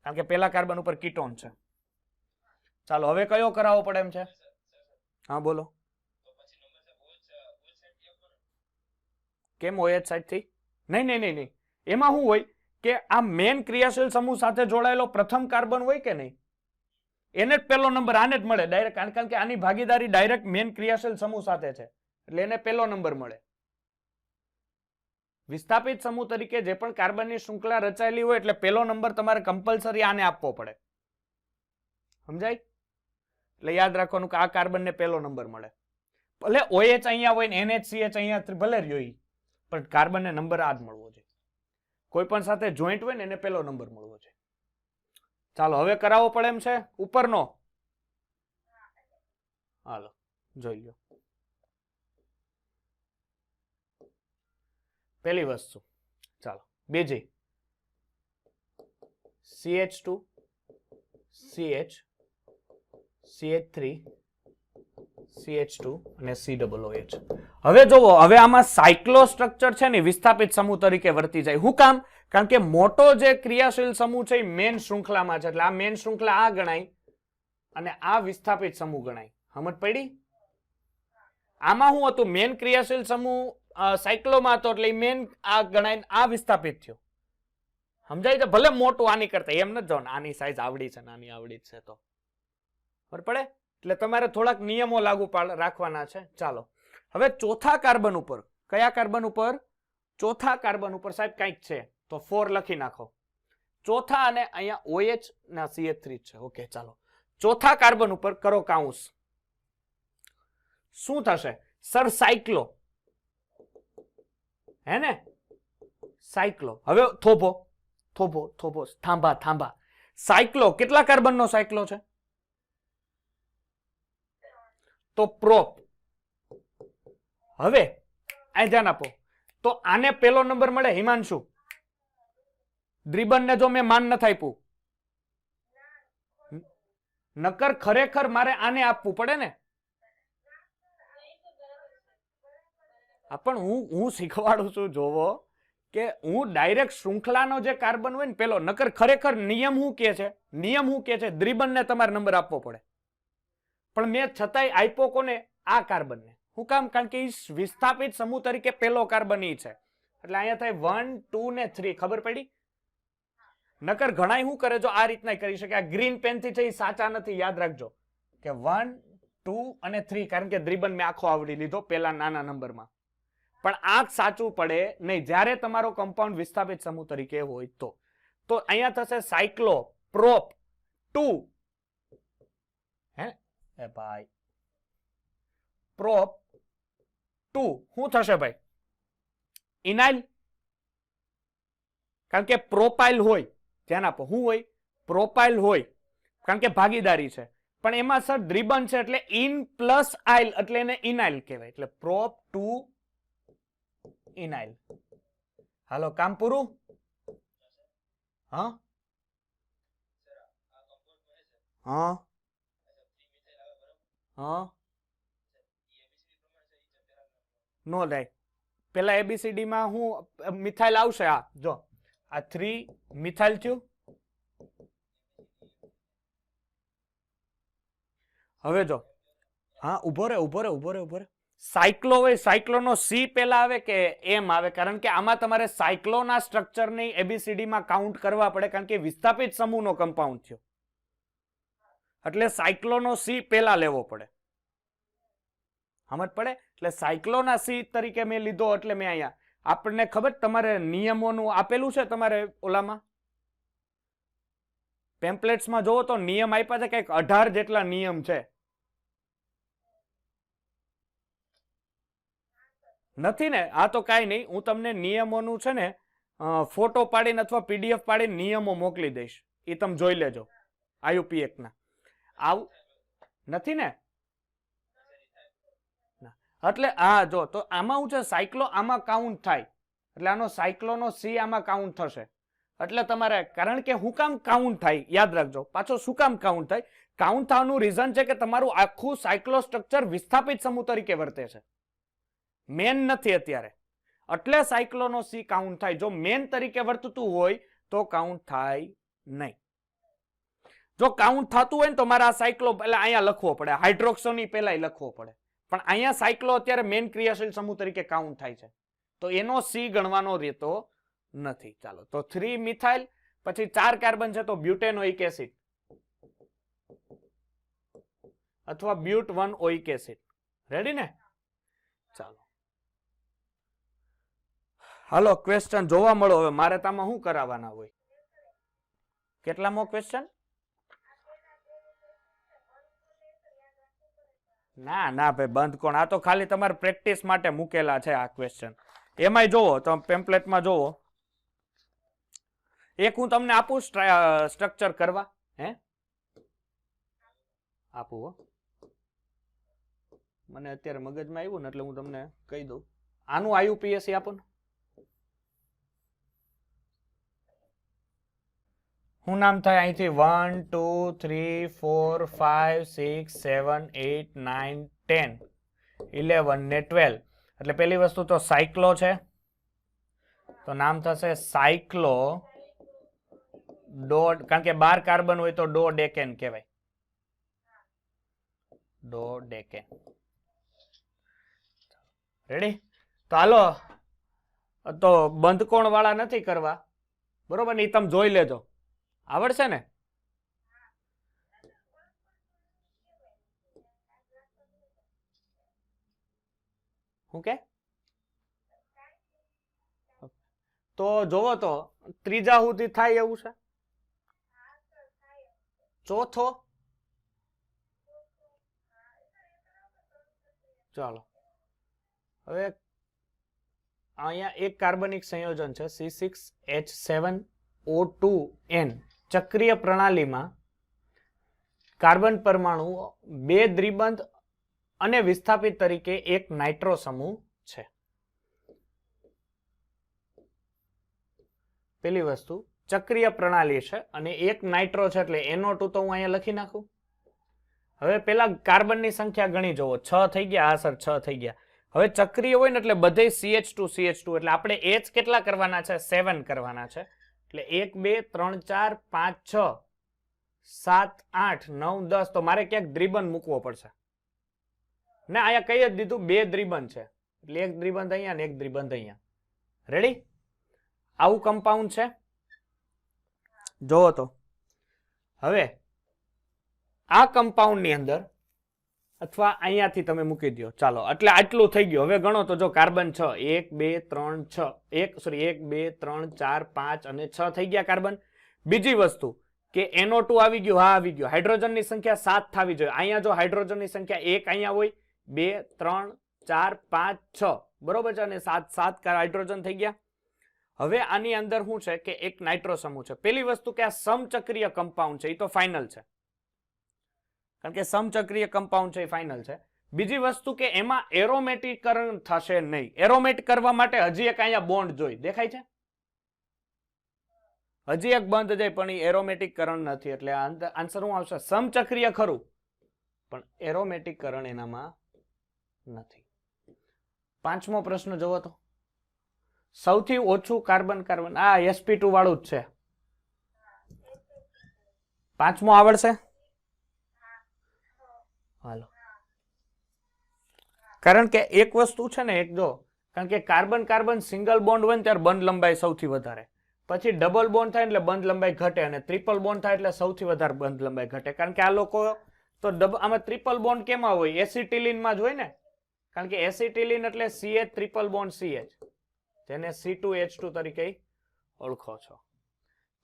કારણ કે પેલા કાર્બન ઉપર કીટોન છે. ચાલો હવે કયો કરાવવો પડે એમ છે? હા બોલો. કેમ OH સાઈડ થી? નહીં નહીં નહીં નહીં, એમાં શું હોય કે આ મેન ક્રિયાશીલ સમૂહ સાથે જોડાયેલો પ્રથમ કાર્બન હોય કે નહીં, એને જ પેલો નંબર આને જ મળે ડાયરેક્ટ, કારણ કે આની ભાગીદારી ડાયરેક્ટ મેન ક્રિયાશીલ સમૂહ સાથે છે એટલે એને પેલો નંબર મળે. વિસ્થાપિત સમૂહ તરીકે જે પણ કાર્બનની શૃંખલા રચાયેલી હોય એટલે પેલો નંબર તમારે કમ્પલસરી આને આપવો પડે. સમજાય? એટલે યાદ રાખવાનું કે આ કાર્બનને પેલો નંબર મળે. ભલે OH અહીંયા હોય ને NHCH અહીંયા ભલે રહ્યો, પણ કાર્બનને નંબર આ જ મળવો જોઈએ. કોઈ પણ સાથે જોઈન્ટ હોય ને એને પેલો નંબર મળવો જોઈએ. ચાલો હવે કરાવવો પડે એમ છે ઉપરનો. હાલો જોઈ લો. પેલી વસ્તુ ચાલો બીજી CH2 CH CH3 CH2 અને COOH. હવે જોવો, હવે આમાં સાયક્લો સ્ટ્રક્ચર છે ને વિસ્થાપિત સમૂહ તરીકે વર્તી જાય. હું કામ? કારણ કે મોટો જે ક્રિયાશીલ સમૂહ છે એ મેન શૃંખલામાં છે, એટલે આ મેન શૃંખલા આ ગણાય અને આ વિસ્થાપિત સમૂહ ગણાય. સમજ પડી? આમાં શું હતું? મેન ક્રિયાશીલ સમૂહ સાયક્લોમાં હતો એટલે મેન આ ગણાય, આ વિસ્થાપિત થયો. સમજાય છે? ભલે મોટું આની કરતા, એમ નથી જો આની સાઈઝ આવડી છે, નાની આવડી છે તો ખબર પડે. એટલે તમારે થોડાક નિયમો લાગુ રાખવાના છે. ચાલો હવે ચોથા કાર્બન ઉપર, કયા કાર્બન ઉપર? ચોથા કાર્બન ઉપર સાહેબ કંઈક છે તો 4 લખી નાખો. ચોથા અને અહીંયા OH ના CH3 છે. ઓકે ચાલો ચોથા કાર્બન ઉપર કરો કાઉન્સ. શું થશે સર? સાયક્લો હે ને? સાયક્લો. હવે થોભો થોભો થોભો, થાંભા થાંભા. સાયક્લો કેટલા કાર્બન નો સાયક્લો છે? તો પ્રોપ. હવે આ ધ્યાન આપો, તો આને પેલો નંબર મળે હિમાંશુ. દ્રિબન ને જો મેં માન નથી આપ્યું, નકર ખરેખર મારે આને આપવું પડે ને. પણ હું શીખવાડું છું, જોવો કે હું ડાયરેક્ટ શૃંખલાનો જે કાર્બન હોય ને પેલો, નકર ખરેખર નિયમ શું કે છે? નિયમ શું કે છે? દ્રિબનને તમારે નંબર આપવો પડે. પણ મેં છતાંય આપ્યો કોને? આ કાર્બનને. શું કામ? કારણ કે વિસ્થાપિત સમૂહ તરીકે પેલો કાર્બન ઈ છે, એટલે અહીંયા થાય 1 2 ને 3. ખબર પડી? નકર ઘણા શું કરે, જો આ રીતના કરી શકે. આ ગ્રીન પેન થી છે એ સાચા નથી, યાદ રાખજો કે 1 2 અને 3, કારણ કે દ્રિબન મેં આખો આવડી લીધો પેલા નાના નંબરમાં. પણ આ સાચું પડે નહીં જ્યારે તમારો કમ્પાઉન્ડ વિસ્થાપિત સમૂહ તરીકે હોય તો અહીંયા થશે સાયક્લો પ્રોપ 2. હે એ ભાઈ, પ્રોપ 2 શું થશે ભાઈ? ઇનાઇલ. કારણ કે પ્રોપાઇલ હોય, ધ્યાન આપો, શું હોય? પ્રોપાઇલ હોય, કારણ કે ભાગીદારી છે. પણ એમાં સર દ્રિબન છે એટલે ઇન પ્લસ આઇલ, એટલે એને ઇનાઇલ કહેવાય. એટલે પ્રોપ 2 ઇનાઇલ. હાલો કામ પૂરું. હા હા હા નો થાય. પેલા ABCD માં હું મિથાઇલ આવશે. આ જો આ 3 મિથાઇલ થયું. હવે જો હા, ઉભો રે. સાયક્લો હોય, સાયક્લોનો C પેલા આવે કે એમ આવે? કારણ કે આમાં તમારે સાયક્લોના સ્ટ્રક્ચરની ABCD માં કાઉન્ટ કરવા પડે, કારણ કે વિસ્થાપિત સમૂહનો કમ્પાઉન્ડ થયો એટલે સાયક્લોનો C પેલા લેવો પડે. સમજ પડે? એટલે સાયક્લોના C તરીકે મેં લીધો, એટલે મેં અહીંયા આપણને ખબર તમારે નિયમોનું આપેલું છે, તમારે ઓલામાં પેમ્પલેટ્સમાં જોવો તો નિયમ આપ્યા છે, કંઈક 18 જેટલા નિયમ છે. નથી ને? આ તો કાંઈ નહીં, હું તમને નિયમોનું છે ને ફોટો પાડીને અથવા PDF પાડીને નિયમો મોકલી દઈશ, એ તમે જોઈ લેજો. IUP એકના આવું નથી ને? એટલે હા જો, તો આમાં હું છે સાયક્લો આમાં કાઉન્ટ થાય, એટલે આનો સાયક્લોનો C આમાં કાઉન્ટ થશે. એટલે તમારે, કારણ કે હું કામ કાઉન્ટ થાય યાદ રાખજો પાછો. શું કામ કાઉન્ટ થાય? કાઉન્ટ થવાનું રીઝન છે કે તમારું આખું સાયક્લો સ્ટ્રક્ચર વિસ્થાપિત સમૂહ તરીકે વર્તે છે, મેન નથી અત્યારે, એટલે સાયક્લોનો C કાઉન્ટ થાય. જો મેન તરીકે વર્તતું હોય તો કાઉન્ટ થાય નહીં. જો કાઉન્ટ થતું હોય ને તો મારે આ સાયક્લો એટલે અહીંયા લખવો પડે, હાઇડ્રોક્સોની પહેલા લખવો પડે. પણ અહીંયા સાયક્લો અત્યારે મેન ક્રિયાશીલ સમૂહ તરીકે કાઉન્ટ થાય છે, તો એનો C ગણવાનો રહેતો નથી. ચાલો તો 3 મિથાઇલ, પછી 4 કાર્બન છે તો બ્યુટેનોઇક એસિડ અથવા બ્યુટ 1 ઓઇક એસિડ. રેડી ને? ચાલો હાલો ક્વેશ્ચન જોવા મળો. હવે મારે તામાં શું કરાવવાના હોય? કેટલામો ક્વેશ્ચન? ના ના ભાઈ, બંધ કોણ? આ તો ખાલી તમારે પ્રેક્ટિસ માટે મૂકેલા છે આ ક્વેશ્ચન. એમાંય જોવો તમે પેમ્પલેટમાં જોવો, એક હું તમને આપું સ્ટ્રક્ચર કરવા. હે આપું હો, મને અત્યારે મગજમાં આવ્યું ને એટલે હું તમને કહી દઉં. આનું IUPAC આપો ને. શું નામ થાય અહીંથી 1 2 3 4 5 6 7 8 9 10 11 ને 12 એટલે પેલી વસ્તુ તો સાયક્લો છે તો નામ થશે સાયક્લો કારણ કે 12 કાર્બન હોય તો ડોડેકેન કહેવાય ડોડેકેન રેડી તો હાલો તો બંધ કોણ વાળા નથી કરવા બરોબર ને તમે જોઈ લેજો આવડશે ને શું કે તો જોવો તો ત્રીજા સુધી થાય એવું છે ચોથો ચાલો હવે અહીંયા એક કાર્બનિક સંયોજન છે C6H7O2N ચક્રીય પ્રણાલીમાં કાર્બન પરમાણુ બે દ્વિબંધ અને વિસ્થાપિત તરીકે એક નાઇટ્રો સમૂહ છે પેલી વસ્તુ ચક્રીય પ્રણાલી છે અને એક નાઇટ્રો છે એટલે NO2 તો હું અહીંયા લખી નાખું હવે પેલા કાર્બનની સંખ્યા ગણી જોવો 6 થઈ ગયા હા સર 6 થઈ ગયા હવે ચક્રીય હોય ને એટલે બધે CH2 એટલે આપણે H કેટલા કરવાના છે 7 કરવાના છે એટલે 1 2 3 4 5 6 7 8 9 10 તો મારે ક્યાંક દ્વિબંધ મૂકવો પડશે ને અહીંયા કઈ જ દીધું બે દ્વિબંધ છે એટલે એક દ્વિબંધ અહીંયા ને એક દ્વિબંધ અહીંયા રેડી આવું કમ્પાઉન્ડ છે જોવો તો હવે આ કમ્પાઉન્ડ ની અંદર અથવા અહીંયાથી તમે મૂકી દો ચાલો એટલે આટલું થઈ ગયું હવે ગણો તો જો કાર્બન 6 1 2 3 6 1 2 3 4 5 અને 6 થઈ ગયા કાર્બન બીજી વસ્તુ કે NO2 આવી ગયું હા આવી ગયું હાઇડ્રોજનની સંખ્યા 7 થવી જોઈએ અહીંયા જો હાઇડ્રોજનની સંખ્યા 1 અહીંયા હોય 2 3 4 5 6 બરોબર છે અને 7 હાઇડ્રોજન થઈ ગયા હવે આની અંદર શું છે કે એક નાઇટ્રો સમૂહ છે પેલી વસ્તુ કે આ સમચક્રીય કમ્પાઉન્ડ છે એ તો ફાઇનલ છે કારણ કે સમચક્રીય કમ્પાઉન્ડ છે એ ફાઇનલ છે બીજી વસ્તુ કે એમાં એરોમેટિકરણ થશે નહીં એરોમેટ કરવા માટે હજી એક અહીંયા બોન્ડ જોઈ દેખાય છે હજી એક બંધ જાય પણ એ એરોમેટિકરણ નથી એટલે આન્સર શું આવશે સમચક્રીય ખરું પણ એરોમેટિકરણ એનામાં નથી પાંચમો પ્રશ્ન જોવો તો સૌથી ઓછું કાર્બન આ sp2 વાળું જ છે પાંચમો આવડશે હાલો કારણ કે એક વસ્તુ છે ને એક જો કારણ કે કાર્બન સિંગલ બોન્ડ હોય ને ત્યારે બંધ લંબાઈ સૌથી વધારે પછી ડબલ બોન્ડ થાય એટલે બંધ લંબાઈ ઘટે અને ટ્રિપલ બોન્ડ થાય એટલે સૌથી વધારે બંધ લંબાઈ ઘટે કારણ કે આ લોકો તો આમાં ટ્રિપલ બોન્ડ કેમાં હોય એસિટિલિનમાં જ હોય ને કારણ કે એસિટિલિન એટલે CH ટ્રિપલ બોન્ડ CH જેને C2H2 તરીકે ઓળખો છો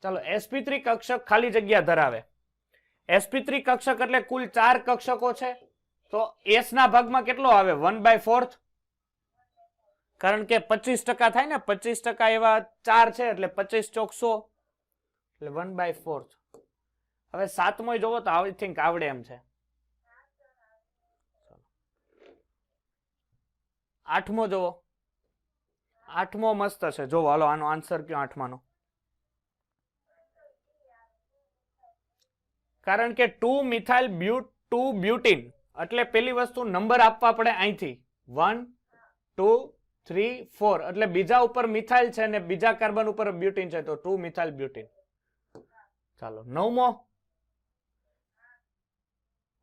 ચાલો sp3 કક્ષક ખાલી જગ્યા ધરાવે sp3 કક્ષક એટલે કુલ 4 કક્ષકો છે તો s ના ભાગમાં કેટલો આવે 1/4 કારણ કે 25% થાય ને 25% એવા 4 છે એટલે 25 ચોક 100 એટલે 1/4 હવે સાતમો જોવો તો આઈ થિંક આવડે એમ છે આઠમો જોવો આઠમો મસ્ત છે જો હાલો આનો આન્સર કયો આઠમાનો કારણ કે 2 મિથાઇલ 2 બ્યુટીન એટલે પેલી વસ્તુ નંબર આપવા પડે અહીંથી 1 2 3 4 એટલે બીજા ઉપર મિથાઇલ છે ને બીજા કાર્બન ઉપર બ્યુટીન છે તો 2 મિથાઇલ બ્યુટીન ચાલો નવમો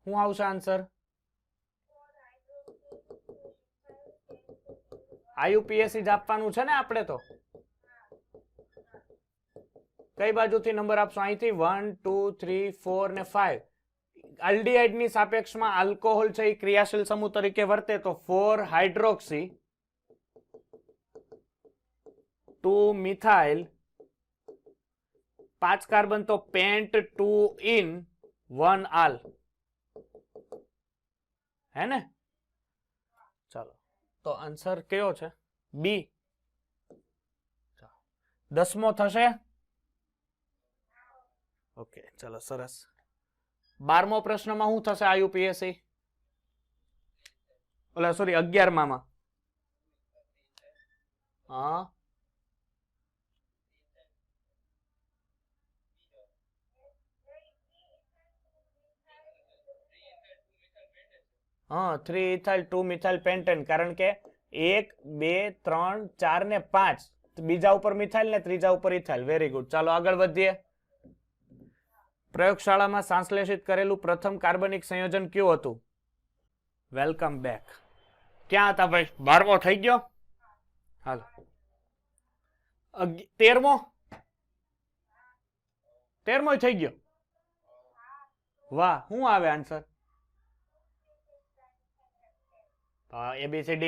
શું આવશે આન્સર IUPAC જ આપવાનું છે ને આપણે તો કઈ બાજુથી નંબર આપશો અહીંથી 1 2 3 4 ને 5 આલ્ડીહાઇડ ની સાપેક્ષમાં આલ્કોહોલ છે એ ક્રિયાશીલ સમૂહ તરીકે વર્તે તો 4 હાઇડ્રોક્સી 2 મિથાઇલ 5 કાર્બન તો પેન્ટ 2 ઇન 1 આલ હે ને ચાલો તો આન્સર કયો છે બી 10મો થશે ઓકે ચલો સરસ 12મો પ્રશ્નમાં શું થશે IUPAC ઓલા સોરી 11માં હા હા 3 ઇથાઇલ 2 મિથાઇલ પેન્ટેન, કારણ કે 1 2 3 4 ને 5 બીજા ઉપર મિથાઇલ ને ત્રીજા ઉપર ઇથાઇલ. Very good. ચાલો આગળ વધીએ. પ્રયોગશાળામાં સંશ્લેષિત કરેલું પ્રથમ કાર્બનિક સંયોજન કયું હતું? Welcome back. ક્યાં હતા ભાઈ? 12મો થઈ ગયો? હાલો 13મો? 13મો થઈ ગયો. વાહ, શું આવે આન્સર? ABCD.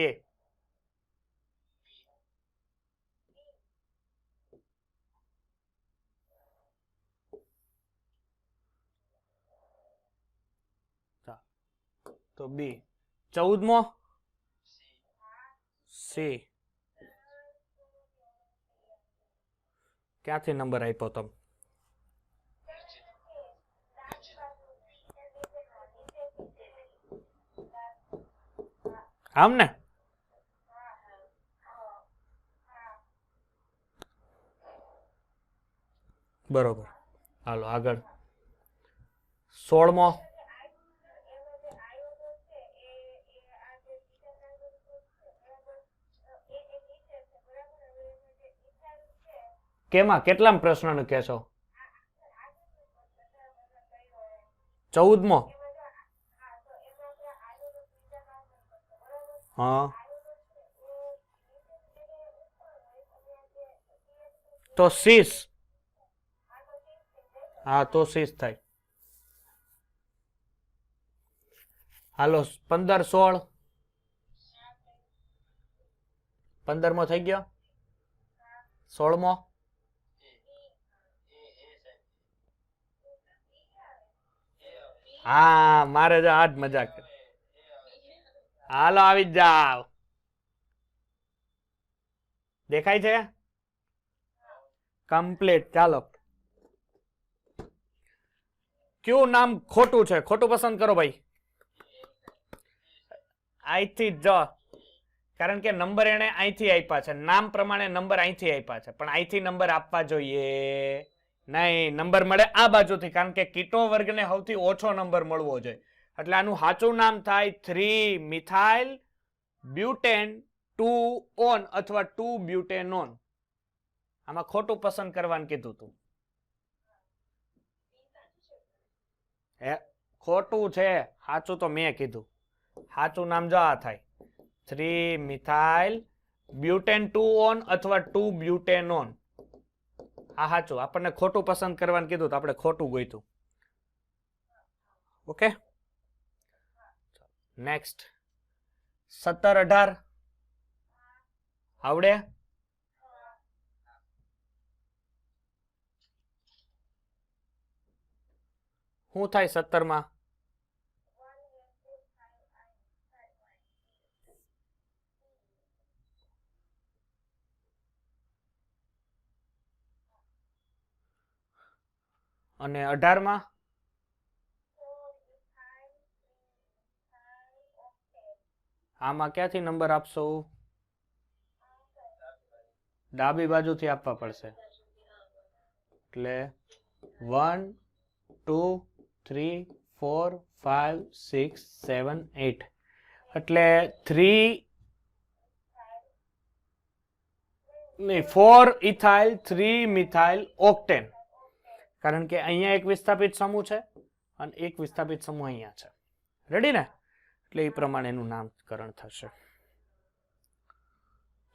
તો બી. 14મો? સી. ક્યાંથી નંબર આપ્યો તમે? આમ ને? બરોબર. હાલો આગળ. 16મો? કેમાં કેટલામ પ્રશ્નનું કહેશો? 14મો? હા તો 6. હા તો 6 થાય. હાલો 15 16. 15મો થઈ ગયો. 16મો? હા મારે જો આજ મજાક. હાલો આવી જાવ. દેખાય છે? કમ્પ્લીટ. ચાલો કયું નામ ખોટું છે? ખોટું પસંદ કરો ભાઈ. અહીંથી જ, કારણ કે નંબર એને અહીંથી આપ્યા છે, નામ પ્રમાણે નંબર અહીંથી આપ્યા છે, પણ અહીંથી નંબર આપવા જોઈએ નહીં. નંબર મળે આ બાજુથી, કારણ કે કીટો વર્ગને સૌથી ઓછો નંબર મળવો જોઈએ. એટલે આનું સાચું નામ થાય 3 મિથાઇલ બ્યુટેન 2 ઓન અથવા 2 બ્યુટેનોન. આમાં ખોટું પસંદ કરવાનું કીધું તું. ખોટું છે, સાચું તો મેં કીધું. સાચું નામ જો આ થાય 3 મિથાઇલ બ્યુટેન 2 ઓન અથવા 2 બ્યુટેનોન. આ સાચું. આપણને ખોટું પસંદ કરવાનું કીધું તો આપણે ખોટું ગોઈતું. Okay next. 17 18 આવડે? શું થાય 17 માં? અને 18 માં? આમાં ક્યાંથી નંબર આપશો? ડાબી બાજુથી આપવા પડશે. એટલે 1 2 3 4 5 6 7 8. એટલે 3 નહીં 4 ઇથાઇલ 3 મિથાઇલ ઓક્ટેન, કારણ કે અહીંયા એક વિસ્થાપિત સમૂહ છે અને એક વિસ્થાપિત સમૂહ અહીંયા છે. રેડી ને? એટલે એ પ્રમાણે એનું નામકરણ થશે.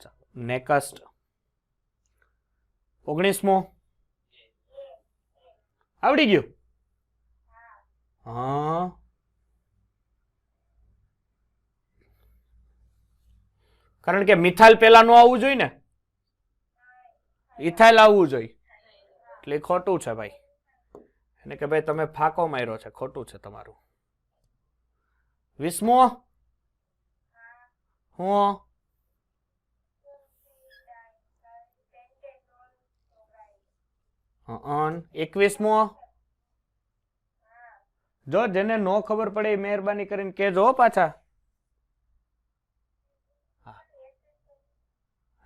ચાલો નેક્સ્ટ. 19મો આવડી ગયું? હા કારણ કે મિથાઇલ પેલા નો આવવું જોઈએ ને, ઇથાઇલ આવવું જોઈએ. એટલે ખોટું છે ભાઈ. એને કે ભાઈ તમે ફાકો માર્યો છે, ખોટું છે તમારું. 20મો? હું 21મો? જો જેને નો ખબર પડે એ મહેરબાની કરીને કેજો પાછા.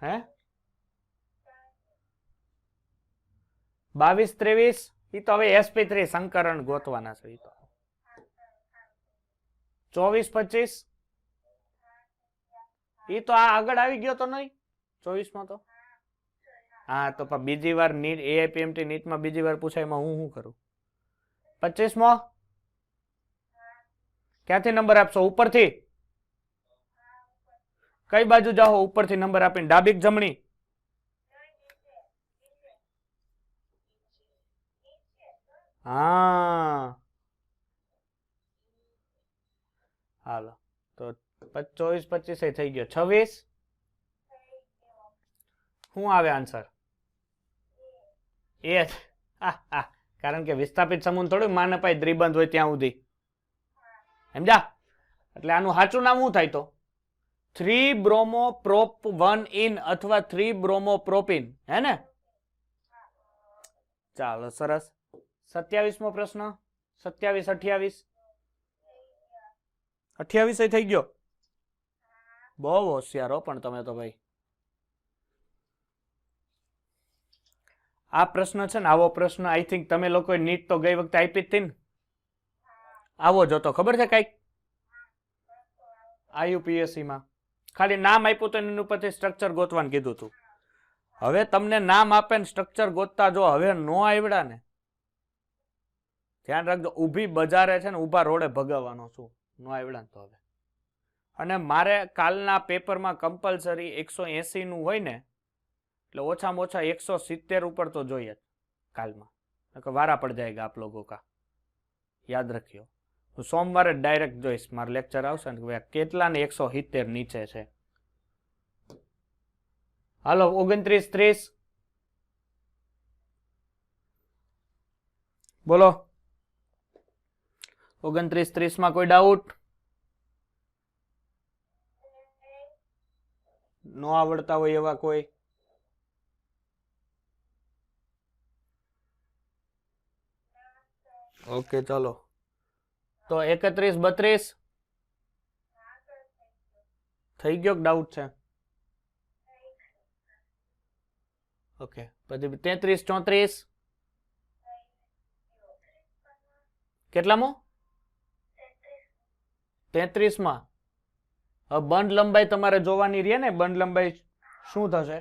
હે 22 23 એ તો હવે sp3 સંકરણ ગોતવાના છે. 24 25 એ તો આ આગળ આવી ગયો તો નહીં 24 માં તો હા તો પણ બીજી વાર નીટ એઆઈપીએમટી નીટમાં બીજી વાર પૂછાય એમાં હું શું કરું 25 માં ક્યાંથી નંબર આપશો ઉપરથી કઈ બાજુ જાઓ ઉપરથી નંબર આપીને ડાબી કે જમણી હા હાલો તો 24 25 થઈ ગયો 26 શું આવે આન્સર એ કારણ કે વિસ્થાપિત સમૂહ થોડું માને પાય દ્વિબંધ હોય ત્યાં સુધી સમજા એટલે આનું સાચું નામ શું થાય તો 3 બ્રોમો પ્રોપ 1 ઇન અથવા 3 બ્રોમો પ્રોપિન હે ને ચાલો સરસ 27મો પ્રશ્ન 27 28 28 થઈ ગયો બહુ હોશિયાર હો પણ તમે તો ભાઈ આ પ્રશ્ન છે ને આવો પ્રશ્ન આઈ થિંક તમે લોકોએ નીટ તો ગઈ વખતે આપી હતી ને આવો જ હતો ખબર છે કઈક આયુપીએસસી માં ખાલી નામ આપ્યું તો એની ઉપરથી સ્ટ્રક્ચર ગોતવાનું કીધું હતું હવે તમને નામ આપે ને સ્ટ્રક્ચર ગોતતા જો હવે નો આવડ્યા ને ધ્યાન રાખજો ઊભી બજારે છે ને ઊભા રોડે ભગાવવાનો છું નો આવડ્યા તો હવે અને મારે કાલના પેપરમાં કમ્પલસરી 180 નું હોય ને એટલે ઓછામાં ઓછા 170 ઉપર તો જોઈએ કાલમાં વારા પડ જાયગા આપ લોકો કા યાદ રખ્યો હું સોમવારે ડાયરેક્ટ જોઈશ મારો લેક્ચર આવશે ને કેટલા ને 170 નીચે છે હાલો 29 30 બોલો 29 30 માં કોઈ ડાઉટ નો આવડતા હોય એવા કોઈ ઓકે ચાલો તો 31 32 થઈ ગયો ડાઉટ છે ઓકે પછી 33 34 કેટલામાં 33 માં હવે બંધ લંબાઈ તમારે જોવાની રહે ને બંધ લંબાઈ શું થશે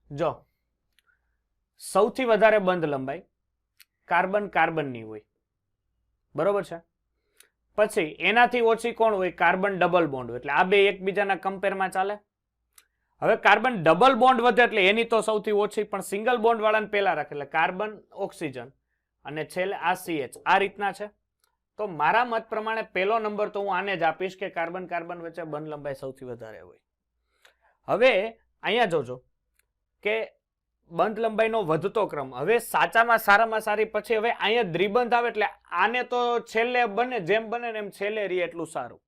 જો સૌથી વધારે બંધ લંબાઈ કાર્બન કાર્બનની હોય બરોબર છે પછી એનાથી ઓછી કોણ હોય કાર્બન ડબલ બોન્ડ હોય એટલે આ બે એકબીજાના કમ્પેરમાં ચાલે હવે કાર્બન ડબલ બોન્ડ વધે એટલે એની તો સૌથી ઓછી પણ સિંગલ બોન્ડ વાળાને પહેલા રાખે એટલે કાર્બન ઓક્સિજન અને છેલ્લે આ CH આ રીતના છે તો મારા મત પ્રમાણે પહેલો નંબર તો હું આને જ આપીશ કે કાર્બન કાર્બન વચ્ચે બંધ લંબાઈ સૌથી વધારે હોય હવે અહીંયા જોજો કે બંધ લંબાઈનો વધતો ક્રમ હવે સાચામાં સારામાં સારી પછી હવે અહીંયા દ્વિબંધ આવે એટલે આને તો છેલ્લે બને જેમ બને ને એમ છેલ્લે રહે એટલું સારું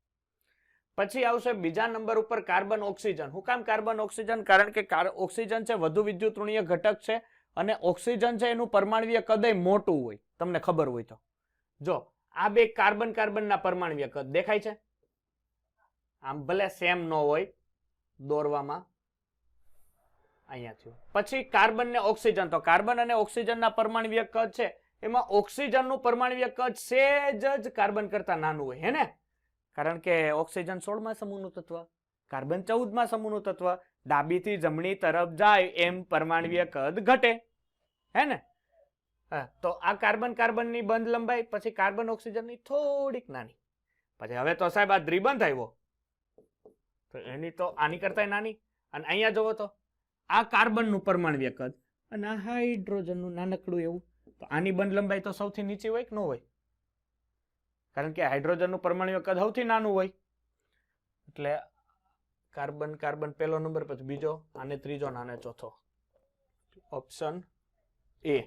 પછી આવશે બીજા નંબર ઉપર કાર્બન ઓક્સિજન હું કામ કાર્બન ઓક્સિજન કારણ કે ઓક્સિજન છે વધુ વિદ્યુતઋણીય ઘટક છે અને ઓક્સિજન છે એનું પરમાણ્વીય કદ મોટું હોય તમને ખબર હોય તો જો આ બે કાર્બન કાર્બનના પરમાણ્વીય કદ દેખાય છે આમ ભલે સેમ ન હોય દોરવામાં અહીંયા થયું પછી કાર્બન ને ઓક્સિજન તો કાર્બન અને ઓક્સિજનના પરમાણ્વીય કદ છે એમાં ઓક્સિજનનું પરમાણ્વીય કદ સેજ જ કાર્બન કરતા નાનું હોય હે ને કારણ કે ઓક્સિજન 16માં સમૂહનું તત્વ કાર્બન 14માં સમૂહનું તત્વ ડાબીથી જમણી તરફ જાય એમ પરમાણ્વીય કદ ઘટે હે ને તો આ કાર્બન કાર્બનની બંધ લંબાઈ પછી કાર્બન ઓક્સિજનની થોડીક નાની પછી હવે તો સાહેબ આ દ્વિબંધ આવ્યો તો એની તો આની કરતા નાની અને અહીંયા જોવો તો આ કાર્બનનું પરમાણ્વીય કદ અને આ હાઇડ્રોજનનું નાનકડું એવું તો આની બંધ લંબાઈ તો સૌથી નીચી હોય કે ન હોય કારણ કે હાઇડ્રોજનનું પરમાણ્વીય કદ સૌથી નાનું હોય એટલે કાર્બન કાર્બન પહેલો નંબર પછી બીજો આને ત્રીજો અને આને ચોથો ઓપ્શન એ